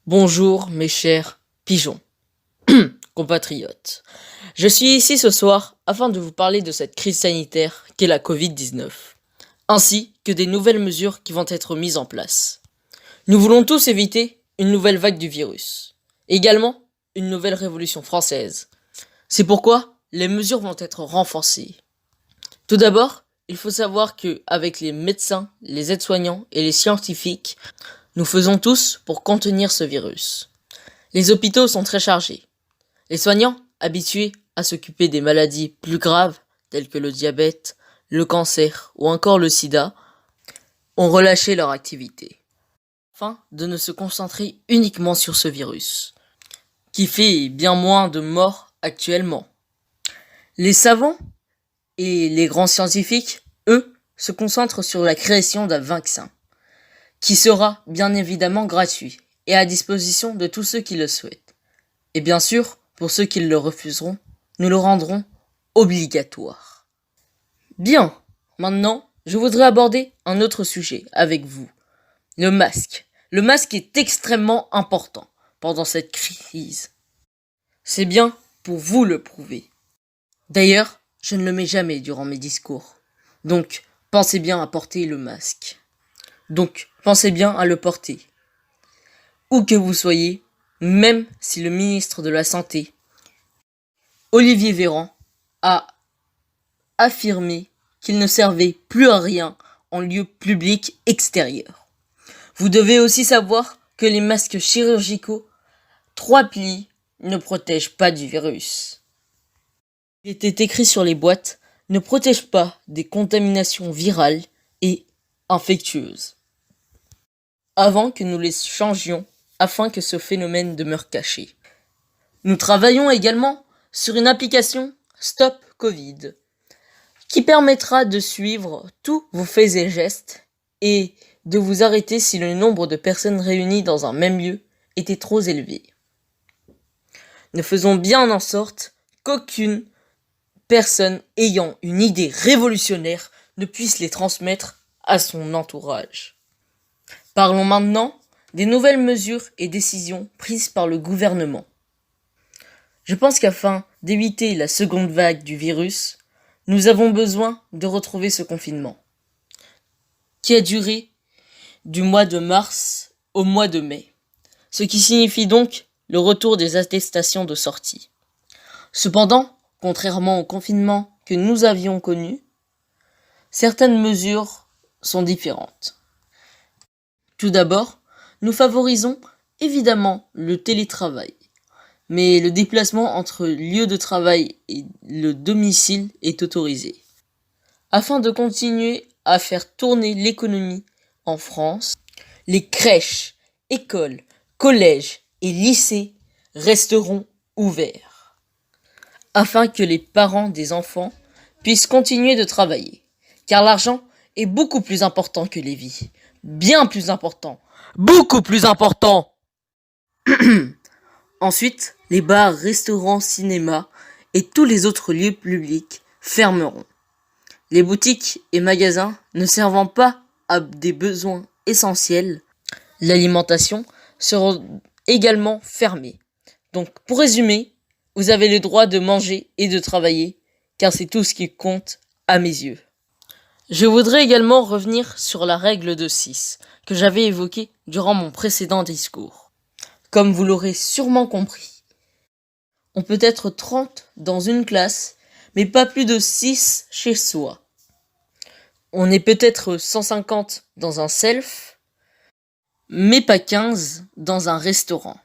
Bonjour mes chers pigeons, compatriotes. Je suis ici ce soir afin de vous parler de cette crise sanitaire qu'est la Covid-19, ainsi que des nouvelles mesures qui vont être mises en place. Nous voulons tous éviter une nouvelle vague du virus, également une nouvelle révolution française. C'est pourquoi les mesures vont être renforcées. Tout d'abord, il faut savoir que avec les médecins, les aides-soignants et les scientifiques, nous faisons tous pour contenir ce virus. Les hôpitaux sont très chargés. Les soignants, habitués à s'occuper des maladies plus graves, telles que le diabète, le cancer ou encore le sida, ont relâché leur activité, afin de ne se concentrer uniquement sur ce virus, qui fait bien moins de morts actuellement. Les savants et les grands scientifiques, eux, se concentrent sur la création d'un vaccin, qui sera bien évidemment gratuit et à disposition de tous ceux qui le souhaitent. Et bien sûr, pour ceux qui le refuseront, nous le rendrons obligatoire. Bien, maintenant, je voudrais aborder un autre sujet avec vous. Le masque. Le masque est extrêmement important pendant cette crise. C'est bien pour vous le prouver. D'ailleurs, je ne le mets jamais durant mes discours. Donc, pensez bien à porter le masque. Donc, pensez bien à le porter. Où que vous soyez, même si le ministre de la Santé, Olivier Véran, a affirmé qu'il ne servait plus à rien en lieu public extérieur. Vous devez aussi savoir que les masques chirurgicaux 3 plis ne protègent pas du virus. Il était écrit sur les boîtes, ne protège pas des contaminations virales et infectieuses. Avant que nous les changions, afin que ce phénomène demeure caché. Nous travaillons également sur une application Stop Covid, qui permettra de suivre tous vos faits et gestes et de vous arrêter si le nombre de personnes réunies dans un même lieu était trop élevé. Nous faisons bien en sorte qu'aucune personne ayant une idée révolutionnaire ne puisse les transmettre à son entourage. Parlons maintenant des nouvelles mesures et décisions prises par le gouvernement. Je pense qu'afin d'éviter la seconde vague du virus, nous avons besoin de retrouver ce confinement, qui a duré du mois de mars au mois de mai, ce qui signifie donc le retour des attestations de sortie. Cependant, contrairement au confinement que nous avions connu, certaines mesures sont différentes. Tout d'abord, nous favorisons évidemment le télétravail, mais le déplacement entre lieu de travail et le domicile est autorisé. Afin de continuer à faire tourner l'économie en France, les crèches, écoles, collèges et lycées resteront ouverts, afin que les parents des enfants puissent continuer de travailler, car l'argent est beaucoup plus important que les vies. Bien plus important. Beaucoup plus important. Ensuite, les bars, restaurants, cinémas et tous les autres lieux publics fermeront. Les boutiques et magasins ne servant pas à des besoins essentiels, l'alimentation seront également fermés. Donc, pour résumer, vous avez le droit de manger et de travailler, car c'est tout ce qui compte à mes yeux. Je voudrais également revenir sur la règle de 6 que j'avais évoquée durant mon précédent discours. Comme vous l'aurez sûrement compris, on peut être 30 dans une classe, mais pas plus de 6 chez soi. On est peut-être 150 dans un self, mais pas 15 dans un restaurant.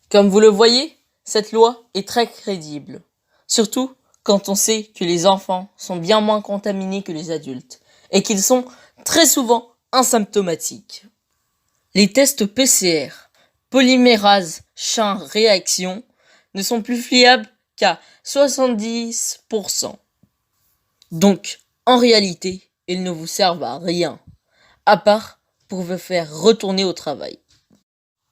Comme vous le voyez, cette loi est très crédible, surtout quand on sait que les enfants sont bien moins contaminés que les adultes et qu'ils sont très souvent asymptomatiques. Les tests PCR, polymérase chain réaction, ne sont plus fiables qu'à 70%. Donc, en réalité, ils ne vous servent à rien, à part pour vous faire retourner au travail.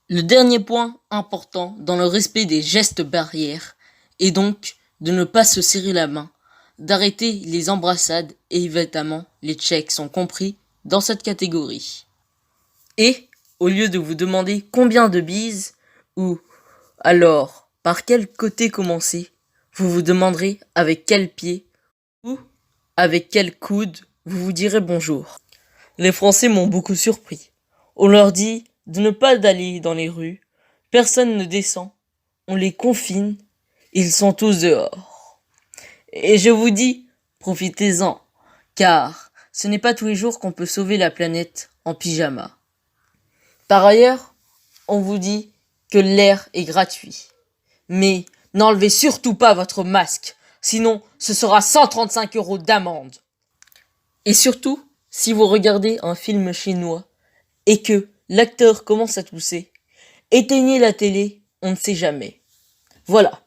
Le dernier point important dans le respect des gestes barrières est donc de ne pas se serrer la main, d'arrêter les embrassades et évidemment les tchèques sont compris dans cette catégorie. Et au lieu de vous demander combien de bises ou alors par quel côté commencer, vous vous demanderez avec quel pied ou avec quel coude vous vous direz bonjour. Les Français m'ont beaucoup surpris. On leur dit de ne pas aller dans les rues, personne ne descend, on les confine, ils sont tous dehors. Et je vous dis, profitez-en, car ce n'est pas tous les jours qu'on peut sauver la planète en pyjama. Par ailleurs, on vous dit que l'air est gratuit. Mais n'enlevez surtout pas votre masque, sinon ce sera 135 € d'amende. Et surtout, si vous regardez un film chinois et que l'acteur commence à tousser, éteignez la télé, on ne sait jamais. Voilà.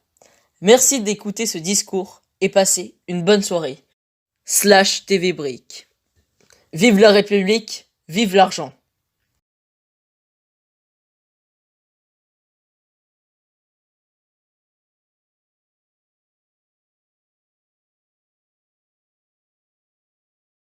Merci d'écouter ce discours et passez une bonne soirée. /TV Brick. Vive la République, vive l'argent.